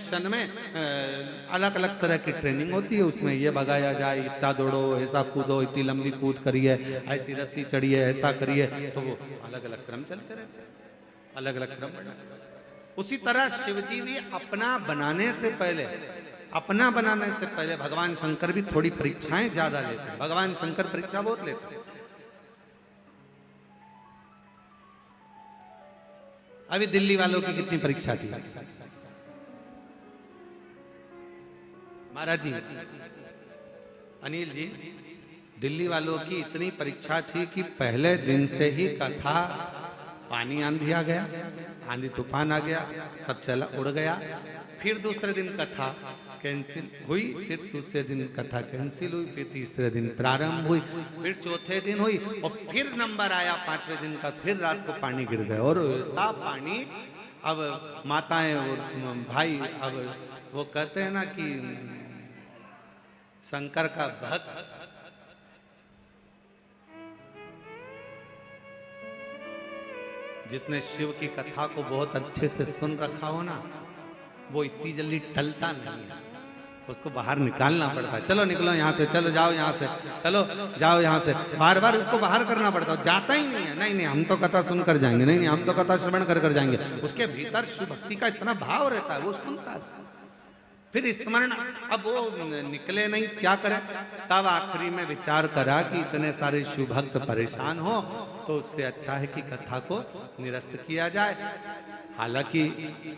Section में अलग अलग तरह की ट्रेनिंग होती है। उसमें ये भगाया जाए, इतना दौड़ो, ऐसा कूदो, इतनी लंबी कूद करिए, ऐसी रस्सी चढ़िए, ऐसा करिए, तो वो अलग अलग क्रम चलते रहते, अलग अलग क्रम। उसी तरह शिवजी भी अपना बनाने से पहले भगवान शंकर भी थोड़ी परीक्षाएं ज्यादा लेते हैं। भगवान शंकर परीक्षा बहुत लेते हैं। अभी दिल्ली वालों की कितनी परीक्षा थी महाराज जी, अनिल जी, दिल्ली वालों की इतनी परीक्षा थी कि पहले दिन से ही कथा, पानी आंधी आ गया, आंधी तूफान आ गया, सब चला उड़ गया। फिर दूसरे दिन कथा कैंसिल हुई, फिर दूसरे दिन कथा कैंसिल हुई, फिर तीसरे दिन प्रारंभ हुई, फिर चौथे दिन हुई, और फिर नंबर आया पांचवें दिन का, फिर रात को पानी गिर गया। और ऐसा पानी, अब माताएं और भाई, अब वो कहते हैं ना कि शंकर का भक्त जिसने शिव की कथा को बहुत अच्छे से सुन रखा हो ना, वो इतनी जल्दी टलता नहीं है, उसको बाहर निकालना पड़ता है। चलो निकलो यहाँ से, चलो जाओ यहाँ से, चलो जाओ यहाँ से, बार बार उसको बाहर करना पड़ता है। जाता ही नहीं है, नहीं नहीं हम तो कथा सुनकर जाएंगे, नहीं नहीं हम तो कथा श्रवण कर जाएंगे। उसके भीतर शिव भक्ति का इतना भाव रहता है, वो सुनता है। फिर स्मरण, अब वो निकले नहीं, क्या करें? तब आखिरी में विचार करा कि इतने सारे शिव भक्त परेशान हो, तो उससे अच्छा है कि कथा को निरस्त किया जाए। हालांकि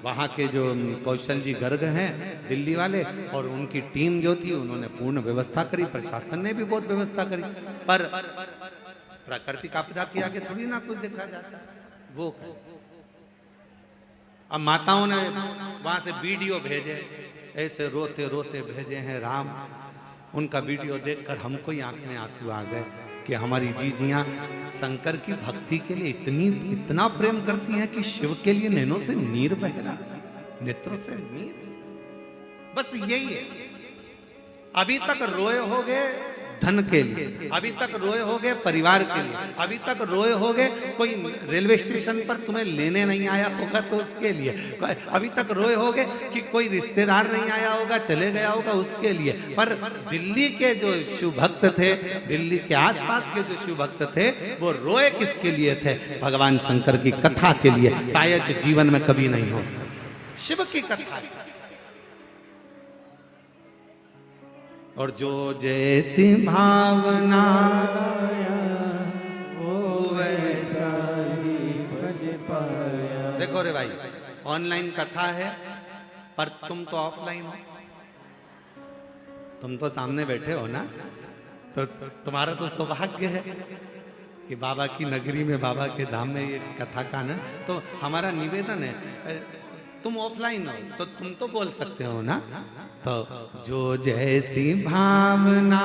वहाँ के जो कौशल जी गर्ग हैं दिल्ली वाले, और उनकी टीम जो थी, उन्होंने पूर्ण व्यवस्था करी, प्रशासन ने भी बहुत व्यवस्था करी, पर प्राकृतिक आपदा के आगे थोड़ी ना कुछ देखा जाता है। वो अब माताओं ने वहां से वीडियो भेजे, ऐसे रोते रोते भेजे हैं राम। उनका वीडियो देखकर हमको ही आंख में आंसू आ गए कि हमारी जीजियां शंकर की भक्ति के लिए इतना प्रेम करती हैं कि शिव के लिए नैनों से नीर बह रहा, नेत्रों से नीर। बस यही है। अभी तक रोए होगे धन के लिए, अभी तक रोए होगे परिवार के लिए, अभी तक रोए होगे कोई रेलवे स्टेशन पर तुम्हें लेने नहीं आया होगा तो उसके लिए, अभी तक रोए होगे कि कोई रिश्तेदार नहीं आया होगा, चले गया होगा, उसके लिए। पर दिल्ली के जो शिव भक्त थे, दिल्ली के आसपास के जो शिव भक्त थे, वो रोए किसके लिए थे? भगवान शंकर की कथा के लिए। शायद जीवन में कभी नहीं हो सकता शिव की कथा। और जो जैसी भावना वो वैसा ही फल पाया। देखो रे भाई, ऑनलाइन कथा है पर तुम तो ऑफलाइन हो, तुम तो सामने बैठे हो ना, तो तुम्हारा तो सौभाग्य है कि बाबा की नगरी में, बाबा के धाम में ये कथा का ना। तो हमारा निवेदन है, तुम ऑफलाइन हो तो तुम तो बोल सकते हो ना। तो जो जैसी भावना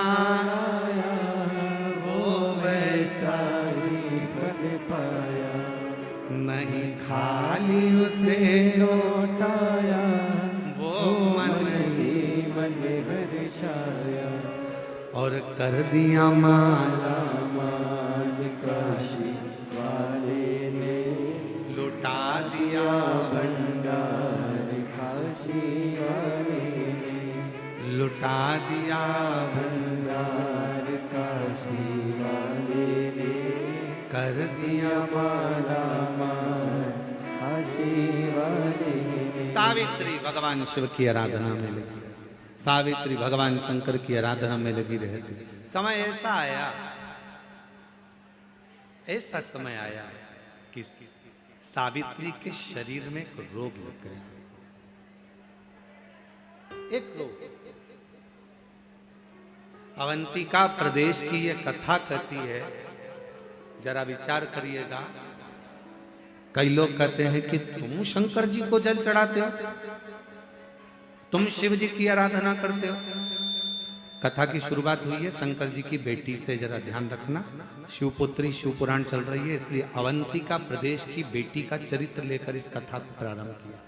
वो वैसा ही फल पाया, नहीं खाली उसे लौटाया, वो मन ही मन हर्षाया, और कर दिया माला माल काशी वाले ने, लुटा दिया भंडार काशी वाले ने, लुटा दिया भंडार काशी वाले ने, कर दिया माला माल काशी वाले ने। सावित्री भगवान शिव की आराधना में लगी, सावित्री भगवान शंकर की आराधना में लगी रहती। समय ऐसा आया, ऐसा समय आया कि सावित्री के शरीर में एक रोग लग गया, एक रोग। अवंतिका प्रदेश की ये कथा कहती है, जरा विचार करिएगा। कई लोग कहते हैं कि तुम शंकर जी को जल चढ़ाते हो, तुम शिव जी की आराधना करते हो। कथा की शुरुआत हुई है शंकर जी की बेटी से, जरा ध्यान रखना। शिवपुत्री शिव पुराण चल रही है, इसलिए अवंतिका प्रदेश की बेटी का चरित्र लेकर इस कथा को प्रारंभ किया।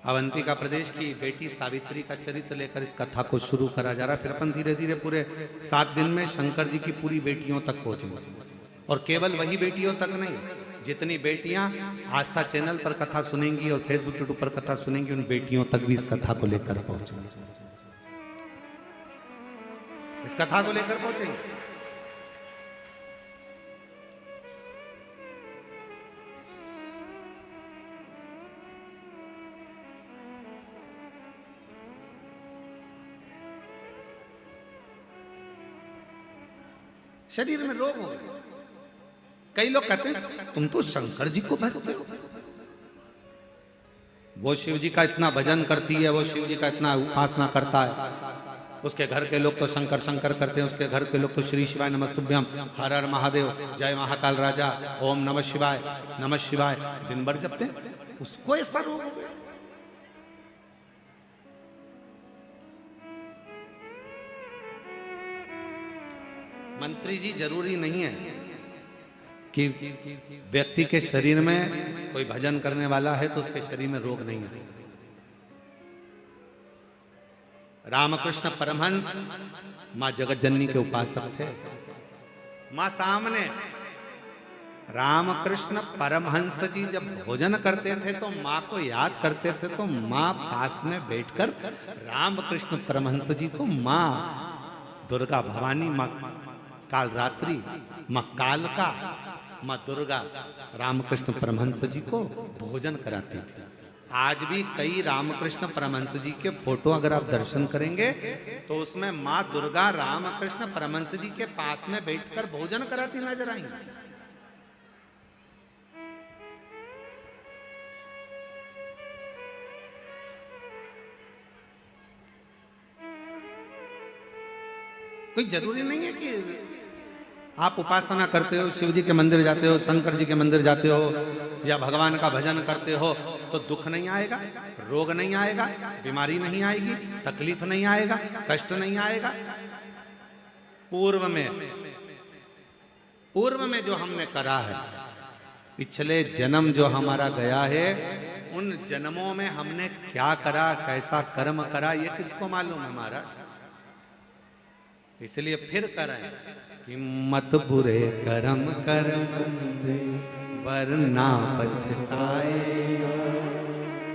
अवंतिका प्रदेश की बेटी सावित्री का चरित्र लेकर इस कथा को शुरू करा जा रहा। फिर अपन धीरे धीरे पूरे 7 दिन में शंकर जी की पूरी बेटियों तक पहुंचेंगे, और केवल वही बेटियों तक नहीं, जितनी बेटियां आस्था चैनल पर कथा सुनेंगी और फेसबुक यूट्यूब पर कथा सुनेंगी, उन बेटियों तक भी इस कथा को लेकर पहुंचेंगे, इस कथा को लेकर पहुंचेंगे। शरीर में रोग हो गए। कई लोग कहते हैं तुम तो शंकर जी को भजते हो, वो शिव जी का इतना भजन करती है, वो शिव जी का इतना उपासना करता है, उसके घर के लोग तो शंकर शंकर करते हैं, उसके घर के लोग तो श्री शिवाय नमस्तुभ्यम, हर हर महादेव, जय महाकाल राजा, ओम नमः शिवाय दिन भर जपते हैं, उसको ऐसा रोग हो गया। मंत्री जी, जरूरी नहीं है कि व्यक्ति के शरीर में कोई भजन करने वाला है तो उसके शरीर में रोग नहीं है। रामकृष्ण परमहंस मां जगत जननी के उपासक थे। मां सामने रामकृष्ण परमहंस जी जब भोजन करते थे तो मां को याद करते थे, तो मां पास में बैठकर रामकृष्ण परमहंस जी को मां दुर्गा भवानी, मां कालरात्रि, मां कालका, मां दुर्गा रामकृष्ण परमहंस जी को भोजन कराती थी। आज भी कई रामकृष्ण परमहंस जी के फोटो अगर आप दर्शन करेंगे तो उसमें मां दुर्गा रामकृष्ण परमहंस जी के पास में बैठकर भोजन कराती नजर आएंगी। कोई जरूरी नहीं है कि आप उपासना करते हो, शिव जी के मंदिर जाते हो, शंकर जी के मंदिर जाते हो या भगवान का भजन करते हो तो दुख नहीं आएगा, रोग नहीं आएगा, बीमारी नहीं आएगी, तकलीफ नहीं आएगा, कष्ट नहीं आएगा। पूर्व में जो हमने करा है, पिछले जन्म जो हमारा गया है, उन जन्मों में हमने क्या करा, कैसा कर्म करा, ये किसको मालूम है महाराज। इसलिए फिर करें कि मत बुरे कर्म कर वरना पछताएगा,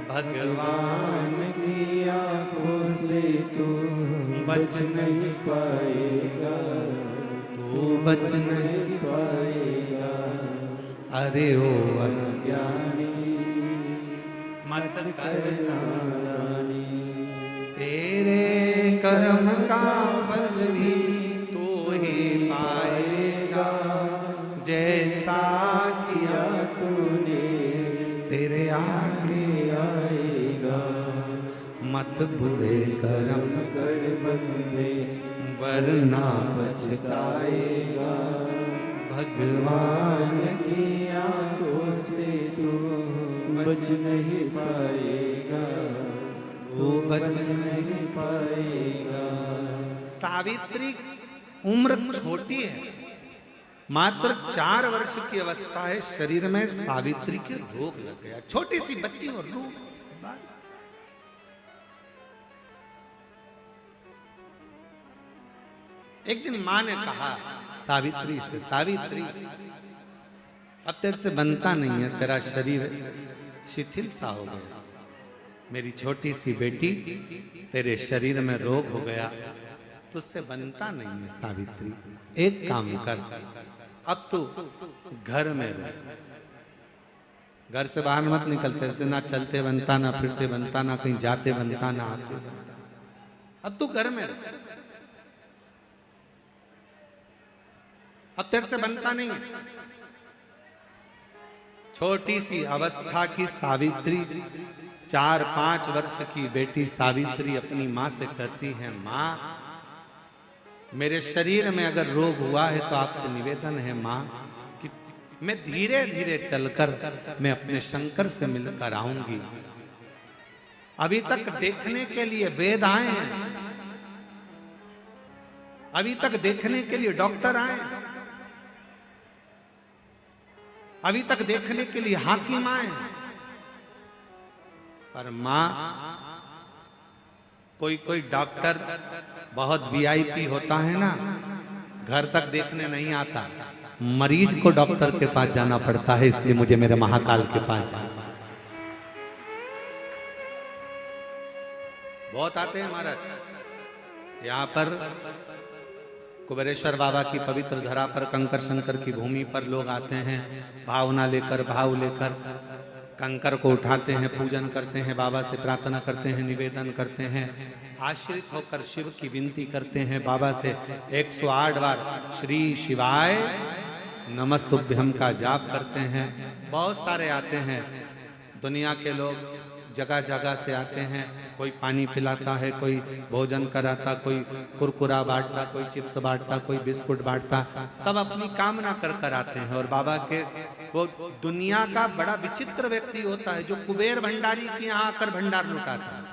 भगवान की आंखों से तू बच नहीं पाएगा, तू बच नहीं पाएगा। अरे ओ अज्ञानी मत करना नादानी, तेरे कर्म का फल भी तू ही पाएगा, जैसा किया तूने तेरे आगे आएगा। मत बुरे कर्म कर बंदे वरना पछताएगा, भगवान की आंखों से तू बच नहीं पाएगा, तू बच नहीं पाएगा। सावित्री उम्र छोटी है, मात्र 4 वर्ष की अवस्था है, शरीर में सावित्री के रोग लग गया। छोटी सी बच्ची और रोग। एक दिन मां ने कहा सावित्री से, सावित्री अब तेरे से बनता नहीं है, तेरा शरीर शिथिल सा हो गया, मेरी छोटी सी बेटी तेरे शरीर में रोग हो गया, तुझसे बनता नहीं है सावित्री। एक काम कर, अब तू घर में रह, घर से बाहर मत निकल, तेरे से ना चलते बनता, ना फिरते बनता, ना कहीं जाते बनता, ना आते बनता। अब तू घर में रह, अब तेरे से बनता नहीं। छोटी सी अवस्था की सावित्री, 4-5 वर्ष की बेटी सावित्री अपनी माँ से कहती है, माँ मेरे शरीर में अगर रोग हुआ है तो आपसे निवेदन है माँ कि मैं धीरे धीरे चलकर मैं अपने शंकर से मिलकर आऊंगी। अभी तक देखने के लिए वेद आए हैं, अभी तक देखने के लिए डॉक्टर आए, अभी तक देखने के लिए हाकिम आए, पर मां कोई डॉक्टर बहुत वीआईपी होता है ना, घर तक देखने नहीं आता, मरीज को डॉक्टर के पास जाना पड़ता है, इसलिए मुझे मेरे महाकाल के पास जाना। बहुत आते हैं महाराज यहाँ पर, कुबेरेश्वर बाबा की पवित्र धरा पर, कंकर शंकर की भूमि पर लोग आते हैं भावना लेकर, भाव लेकर कंकर को उठाते हैं, पूजन करते हैं, बाबा से प्रार्थना करते हैं, निवेदन करते हैं, आश्रित होकर शिव की विनती करते हैं, बाबा से 108 बार श्री शिवाय नमस्तुभ्यम का जाप करते हैं। बहुत सारे आते हैं दुनिया के लोग, जगह जगह से आते हैं, कोई पानी पिलाता है, कोई भोजन कराता, कोई कुरकुरा बांटता, कोई चिप्स बांटता, कोई बिस्कुट बांटता, सब अपनी कामना कर कर आते हैं। और बाबा के वो दुनिया का बड़ा विचित्र व्यक्ति होता है जो कुबेर भंडारी के यहाँ आकर भंडार लुटाता है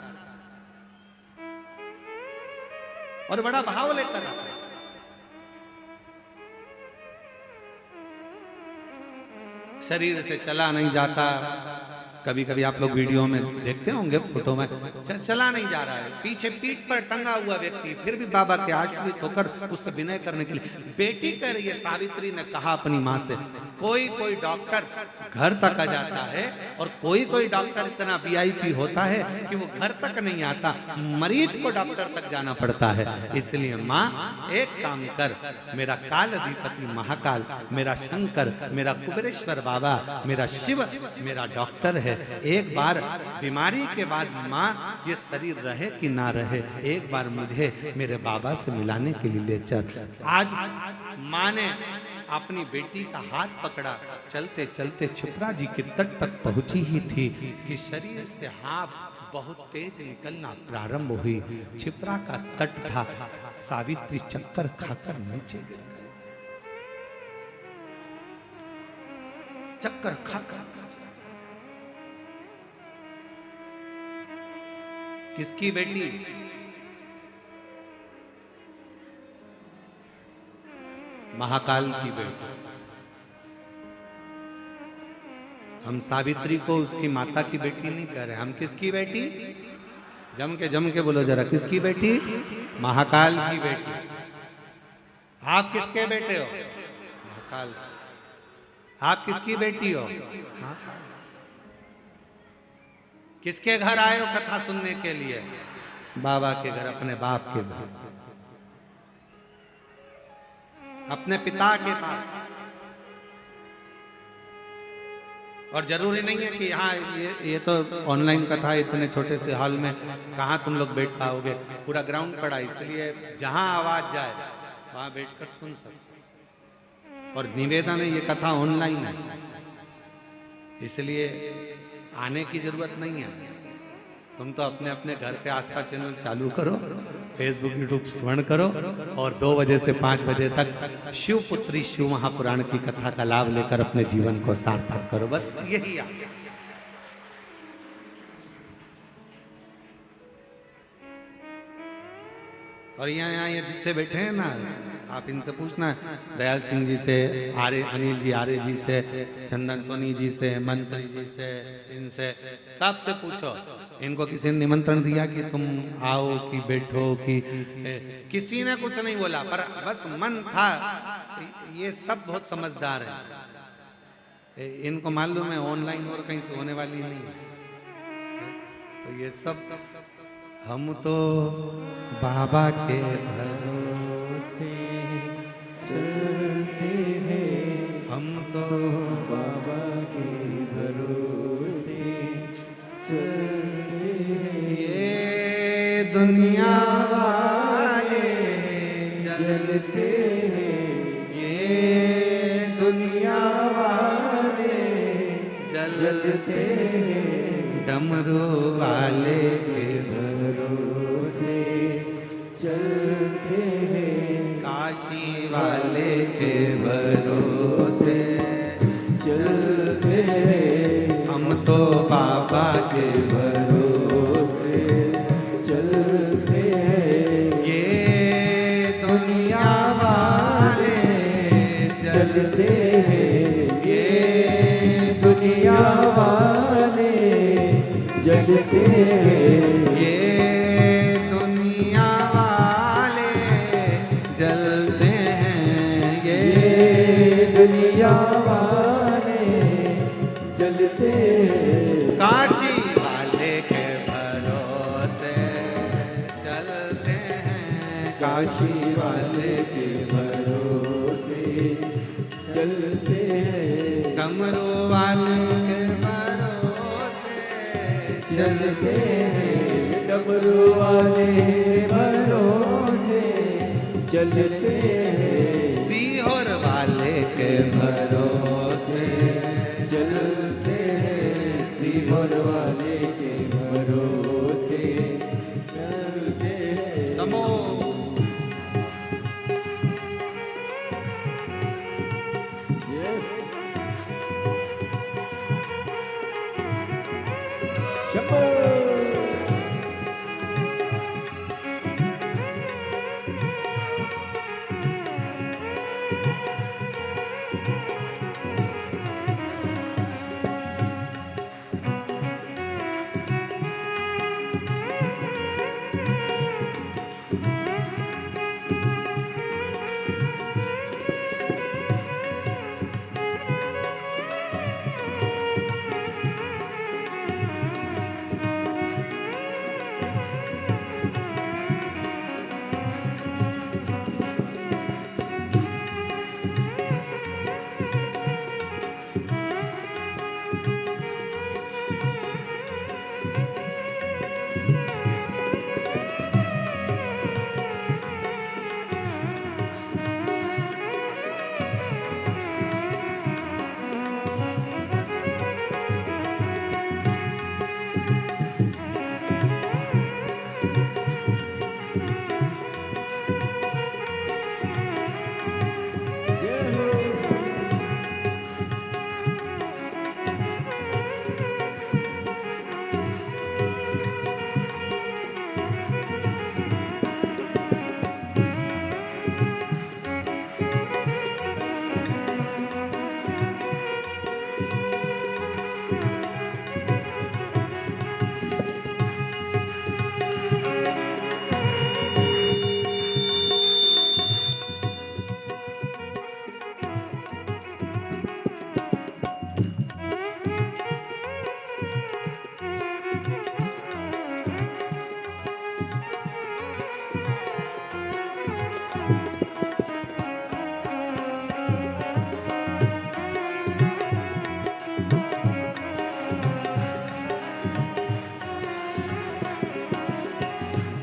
और बड़ा भाव लेकर आता है। शरीर से चला नहीं जाता, कभी कभी आप लोग वीडियो में देखते होंगे, फोटो में चला नहीं जा रहा है, पीछे पीठ पर टंगा हुआ व्यक्ति, फिर भी बाबा के आश्रित होकर उससे विनय करने के लिए। बेटी कह रही है, सावित्री ने कहा अपनी माँ से, कोई कोई डॉक्टर घर तक आ जाता है और कोई कोई डॉक्टर इतना वीआईपी होता है कि वो घर तक नहीं आता, मरीज को डॉक्टर तक जाना पड़ता है। इसलिए माँ एक काम कर, मेरा काल अधिपति महाकाल, मेरा शंकर, मेरा कुबेरेश्वर बाबा, मेरा शिव मेरा डॉक्टर है, एक बार बीमारी के बाद माँ ये शरीर रहे कि ना रहे, एक बार मुझे मेरे बाबा से मिलाने के लिए ले चल। आज माँ ने अपनी बेटी का हाथ पकड़ा, चलते चलते छिपरा जी के तट तक पहुंची ही थी कि शरीर से हाथ बहुत तेज निकलना प्रारंभ हुई। छिपरा का तट था, सावित्री चक्कर खाकर नीचे गिर गई, चक्कर खा खा। किसकी बेटी? महाकाल की बेटी। हम सावित्री को उसकी माता की बेटी नहीं कह रहे, हम किसकी बेटी? जम के बोलो जरा, किसकी बेटी? महाकाल की बेटी। आप किसके बेटे हो? महाकाल। आप किसकी बेटी हो? किसके घर आए हो कथा सुनने के लिए? बाबा के घर, अपने बाप के घर, अपने पिता के पास। और जरूरी नहीं है कि यहाँ ये तो ऑनलाइन कथा, इतने छोटे से हॉल में कहाँ तुम लोग बैठ पाओगे, पूरा ग्राउंड पड़ा, इसलिए जहां आवाज जाए वहां बैठकर सुन सकते। और निवेदन है, ये कथा ऑनलाइन है, इसलिए आने की जरूरत नहीं है। तुम तो अपने अपने घर पे आस्था चैनल चालू करो, फेसबुक यूट्यूब श्रवण करो और 2 बजे से 5 बजे तक शिवपुत्री शिव महापुराण की कथा का लाभ लेकर अपने जीवन को सार्थक करो, बस यही है। और यहाँ ये जितने बैठे हैं ना, आप इनसे पूछना, दयाल सिंह जी से, अनिल जी आर्य जी से, चंदन सोनी जी से, मंत्री जी से, इनसे सबसे पूछो, इनको किसी ने निमंत्रण दिया कि तुम आओ कि बैठो कि किसी ने कुछ नहीं बोला, पर बस मन था। ये सब बहुत समझदार है, इनको मालूम है ऑनलाइन और कहीं से होने वाली नहीं है। तो ये सब हम तो बाबा के भरोसे चलते हैं, हम तो बाबा के भरोसे चलते हैं। ये दुनिया वाले जलते हैं, ये दुनिया वाले जलते हैं, डमरू वाले के भरोसे चलते हैं, काशी वाले के भरोसे चलते हैं, हम तो बाबा के भरोसे चलते हैं। ये दुनिया वाले जलते हैं, ये दुनिया वाले जलते हैं, ये दुनिया वाले जलते हैं, ये हैं, काशी वाले के भरोसे चलते हैं, काशी वाले के भरोसे चलते हैं, डमरू वाले के भरोसे चलते हैं, डमरू वाले भरोसे चलते हैं, सीहोर वाले के भरोसे चलते हैं, सीहोर वाले के भरोसे चलते हैं। समो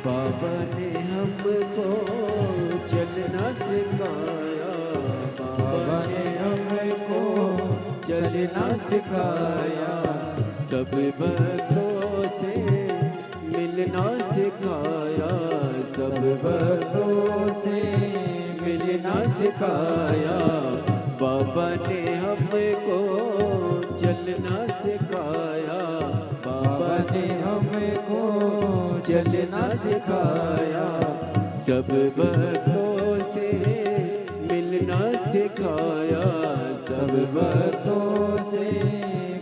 बाबा ने हमको चलना सिखाया, बाबा ने हमको चलना सिखाया, सब भक्तों से मिलना सिखाया, सब भक्तों से मिलना सिखाया, बाबा ने हमको चलना सिखाया, बाबा ने हमको चलना सिखाया, सब भक्तों से मिलना सिखाया, सब भक्तों से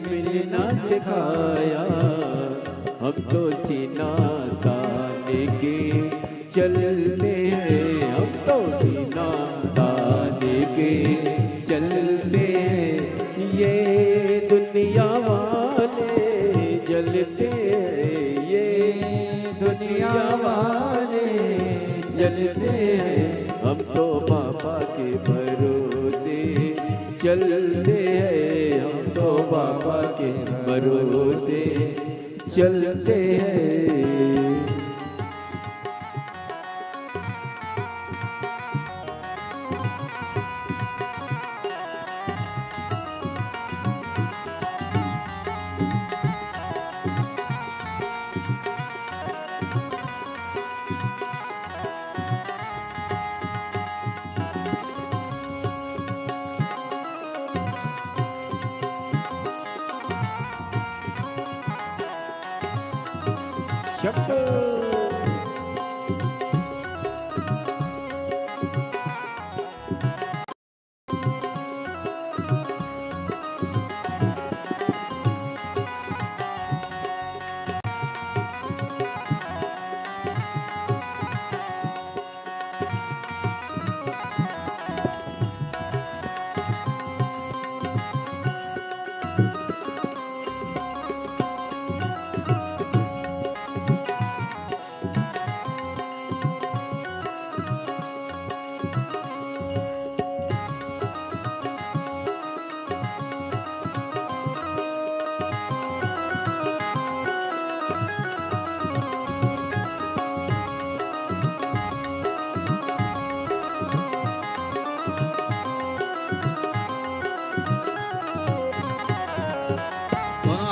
मिलना सिखाया, हम तो सीना ताने के चलते हैं, हम तो सीना ताने के चलते हैं, ये दुनिया वाले जलते हैं, ये दुनिया वाले जलते हैं, हम तो बाबा के भरोसे चलते हैं, हम तो बाबा के भरोसे चलते हैं।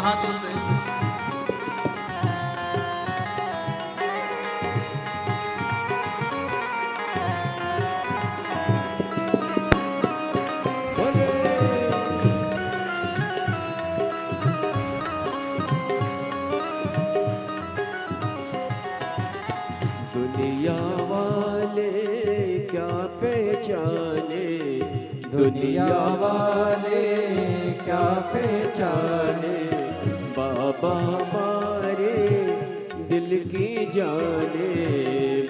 हाथों से। दुनिया वाले क्या पहचाने, दुनिया वाले क्या पहचाने, बाबा हमारे दिल की जाने,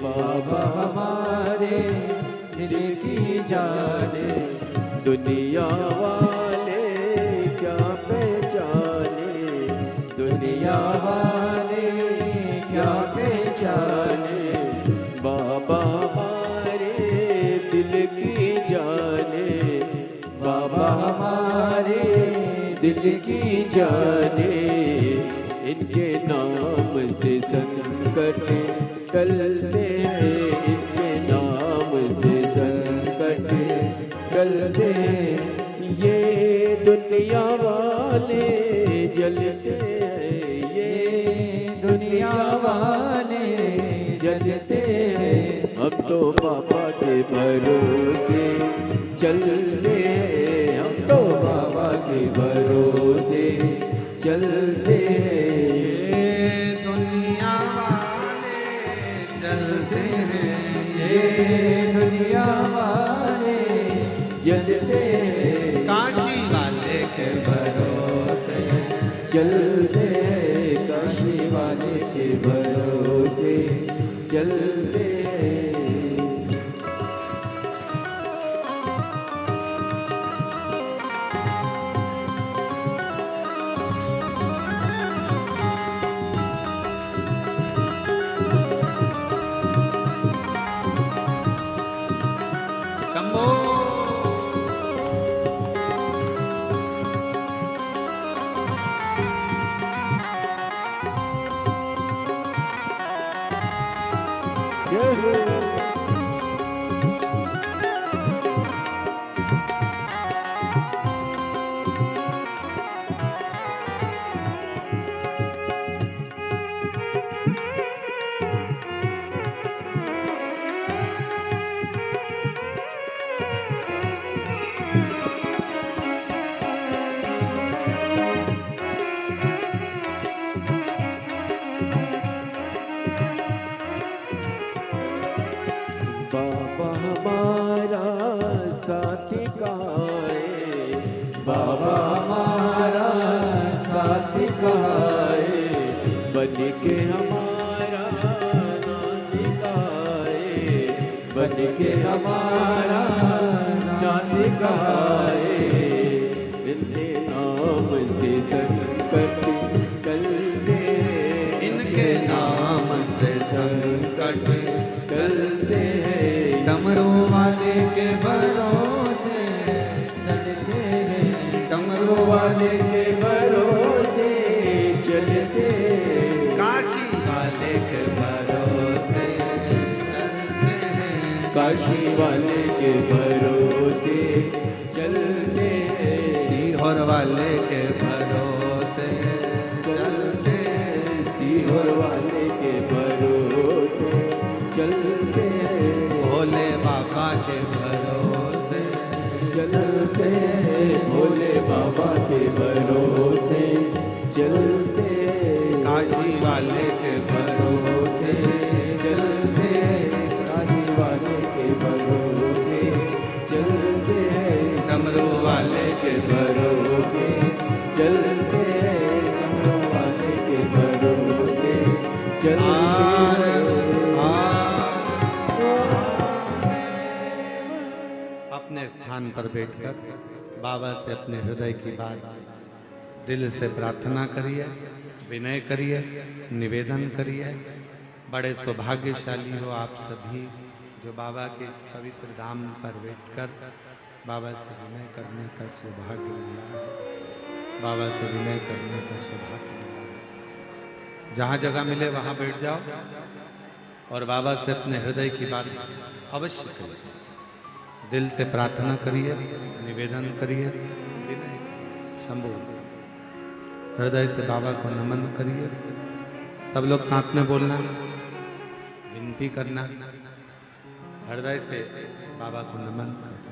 बाबा हमारे दिल की जाने। दुनिया वाले क्या पहचाने, दुनिया वाले क्या पहचाने, बाबा हमारे दिल की जाने, बाबा हमारे दिल की जाने। इनके नाम से संकट टलते हैं, इनके नाम से संकट टलते हैं। ये दुनिया वाले जलते हैं, ये दुनिया वाले जलते हैं। हम तो बाबा के भरोसे चलते हैं, हम तो बाबा के भरोसे चलते हैं। ये दुनिया वाले चलते हैं, ये दुनिया वाले जलते हैं। काशी वाले के भरोसे चलते हैं, काशी वाले के भरोसे चलते हैं। शंभो। जय हो। बाबा हमारा साथी कहाँ है, बाबा हमारा साथी कहाँ है, बन के हमारा नाती कहाँ है, बन के हमारा नाती कहाँ है। इनके नाम से संकट टलते हैं, इनके नाम से संकट टलते हैं। डमरू वाले के भरोसे चलते हैं, डमरू वाले के भरोसे चलते हैं। काशी वाले के भरोसे चलते हैं, काशी वाले के भरोसे चलते हैं। सीहोर वाले के भरोसे चलते हैं, सीहोर वाले के भरोसे चलते हैं। भोले बाबा के भरोसे चलते हैं, भोले बाबा के भरोसे चलते हैं। काशी वाले के भरोसे चलते हैं, काशी वाले के भरोसे चलते हैं। डमरू वाले के भरोसे चलते हैं, डमरू वाले के भरोसे चलते अपने स्थान पर बैठकर बाबा से अपने हृदय की बात दिल से प्रार्थना करिए, विनय करिए, निवेदन करिए। बड़े सौभाग्यशाली हो आप सभी जो बाबा के इस पवित्र धाम पर बैठकर बाबा से विनय करने का सौभाग्य मिला है, बाबा से विनय करने का सौभाग्य मिला है। जहाँ जगह मिले वहाँ बैठ जाओ और बाबा से अपने हृदय की बात अवश्य करिए, दिल से प्रार्थना करिए, निवेदन करिए, विनय करिए। शंभो। हृदय से बाबा को नमन करिए। सब लोग साथ में बोलना, विनती करना, हृदय से बाबा को नमन करना।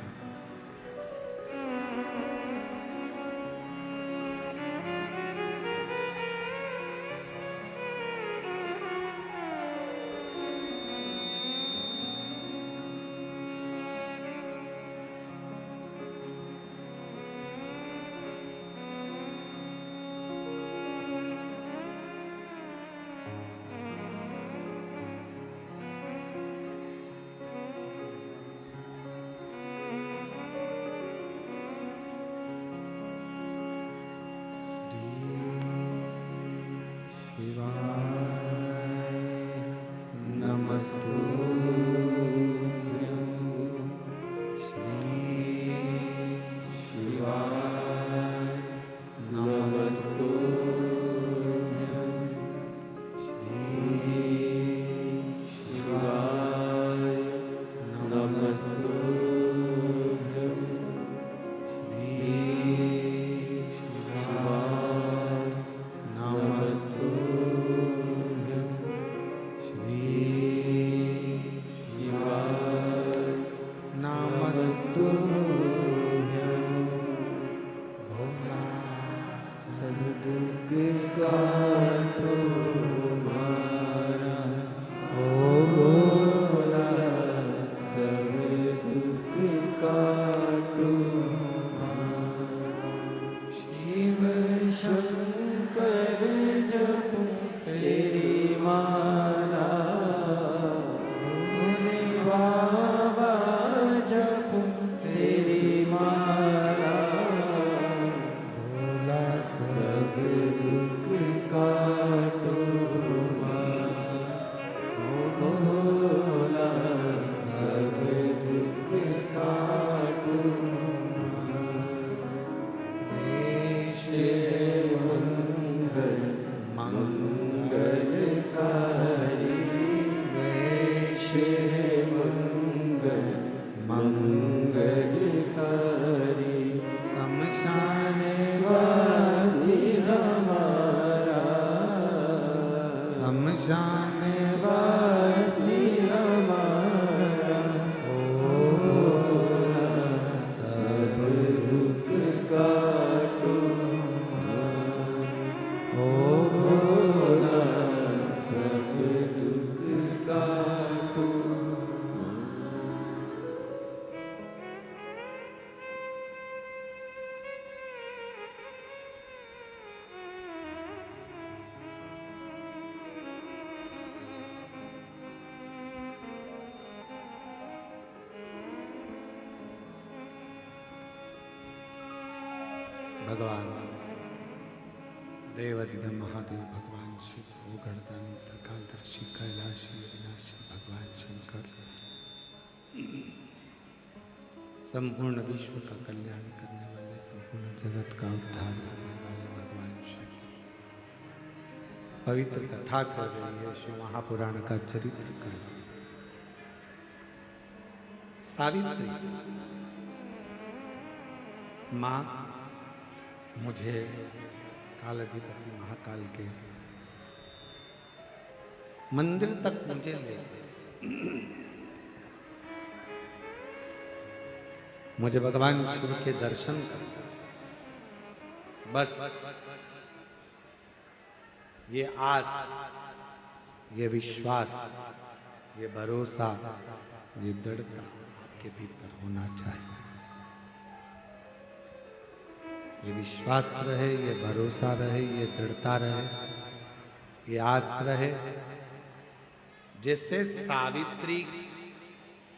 भगवान देवाधिदेव महादेव भगवान शिव भूगणदानी त्रिकालदर्शी कैलाशी विनाशी भगवान शंकर संपूर्ण विश्व का कल्याण करने वाले, संपूर्ण जगत का उद्धार करने वाले भगवान शिव पवित्र कथा कर रही है, शिव महापुराण का चरित्र कर रही है। सावित्री माँ मुझे कालाधिपति महाकाल के मंदिर तक मुझे ले चले, मुझे भगवान शिव के दर्शन कर, बस ये आस, ये विश्वास, ये भरोसा, ये दृढ़ता आपके भीतर होना चाहिए। ये विश्वास रहे, ये भरोसा रहे, ये दृढ़ता रहे, ये आस रहे। जैसे सावित्री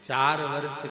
4 वर्ष